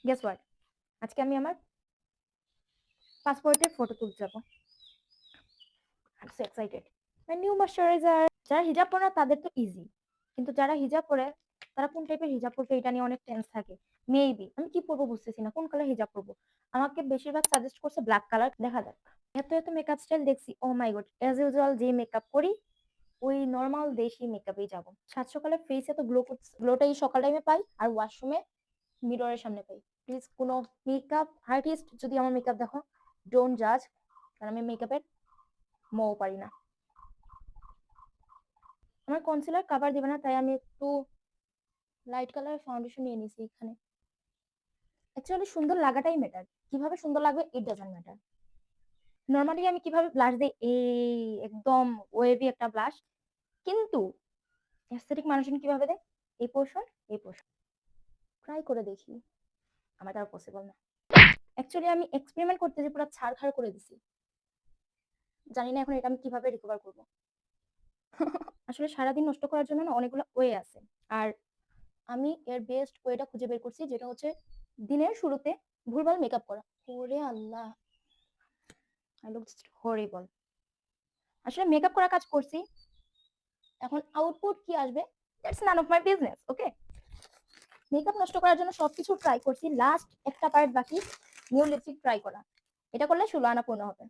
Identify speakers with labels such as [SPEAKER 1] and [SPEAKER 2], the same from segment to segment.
[SPEAKER 1] Guess what? আজকে আমি আমার পাসপোর্টের ফটো তুলতে যাবো। I am so excited. My new moisturiser. যারা হিজাব পরে না তাদের তো ইজি। কিন্তু যারা হিজাব পরে তারা কোন টাইপের হিজাব পরবে এটা নিয়ে অনেক টেন্স থাকে। মেবি আমি কি পরবো বুঝতেছি না। কোন কালার হিজাব পরবো? আমাকে বেশিরভাগ সাজেস্ট করছে ব্ল্যাক কালার। দেখা যাক। এত মেকআপ স্টাইল দেখছি। ও মাই গড! অ্যাজ ইউজুয়াল যে মেকআপ করি ওই নরমাল দেশি মেকআপেই যাবো। সাত সকালে ফেস এত গ্লো করছে। গ্লোটা এই সকাল টাইমে পাই আর ওয়াশরুমে মিররের সামনে পাই। প্লিজ কোনো মেকআপ আর্টিস্ট যদি আমার মেকআপ দেখো, ডোন্ট জাজ, কারণ আমি মেকআপের মও পারি না। আমার কনসিলার কাভার দিবে না, তাই আমি একটু লাইট কালার ফাউন্ডেশন নিয়ে নিছি এখানে। অ্যাকচুয়ালি সুন্দর লাগাটাই ম্যাটার, কিভাবে সুন্দর লাগবে ইট ডাজন্ট ম্যাটার। নর্মালি আমি কিভাবে ব্লাশ দিই, এই একদম ওয়েভি একটা ব্লাশ, কিন্তু অ্যাস্থেটিক মানুষজন কিভাবে দেয়, এই পোর্শন এই পোর্শন। ট্রাই করে দেখি, আমার দ্বারা পসিবল না। অ্যাকচুয়ালি আমি এক্সপেরিমেন্ট করতে যে পুরো ছাড়খাড় করে দিছি। জানি না এখন এটা আমি কিভাবে রিকভার করব। আসলে সারাদিন নষ্ট করার জন্য না অনেকগুলো ওয়ে আছে, আর আমি এর বেস্ট ওয়েটা খুঁজে বের করছি, যেটা হচ্ছে দিনের শুরুতে ভুলভাল মেকআপ করা। ওরে আল্লাহ, আই লুক জাস্ট হরিবল। আসলে মেকআপ করার কাজ করছি, এখন আউটপুট কি আসবে that's none of my business. Okay, makeup নষ্ট করার জন্য সবকিছু ট্রাই করছি, লাস্ট একটা পার্ট বাকি, নিউ লিপস্টিক ট্রাই করা। এটা করলে 16 আনা পূর্ণ হবে।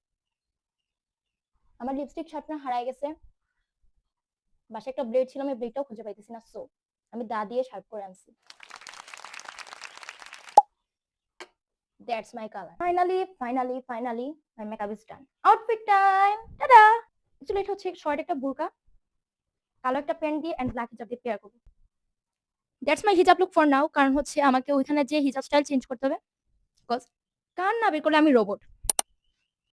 [SPEAKER 1] আমার লিপস্টিক শার্পনার হারায় গেছে, বাসায় একটা ব্লেড ছিল, আমি ব্লেডটাও খুঁজে পাইতেছি না, সো আমি দা দিয়ে শার্প করে আনছি। That's my color. Finally, my makeup is done. Outfit time. Ta-da! Actually, এটা হচ্ছে শর্ট একটা বুরকা, কালো একটা প্যান্ট দিয়ে এন্ড ব্ল্যাক হিজাব দিয়ে পেয়ার করব। দ্যাটস মাই হিজাব লুক ফর নাও, কারণ হচ্ছে আমাকে ওইখানে যে হিজাব স্টাইল চেঞ্জ করতে হবে, বিকজ কান না বের করলে আমি রোবট।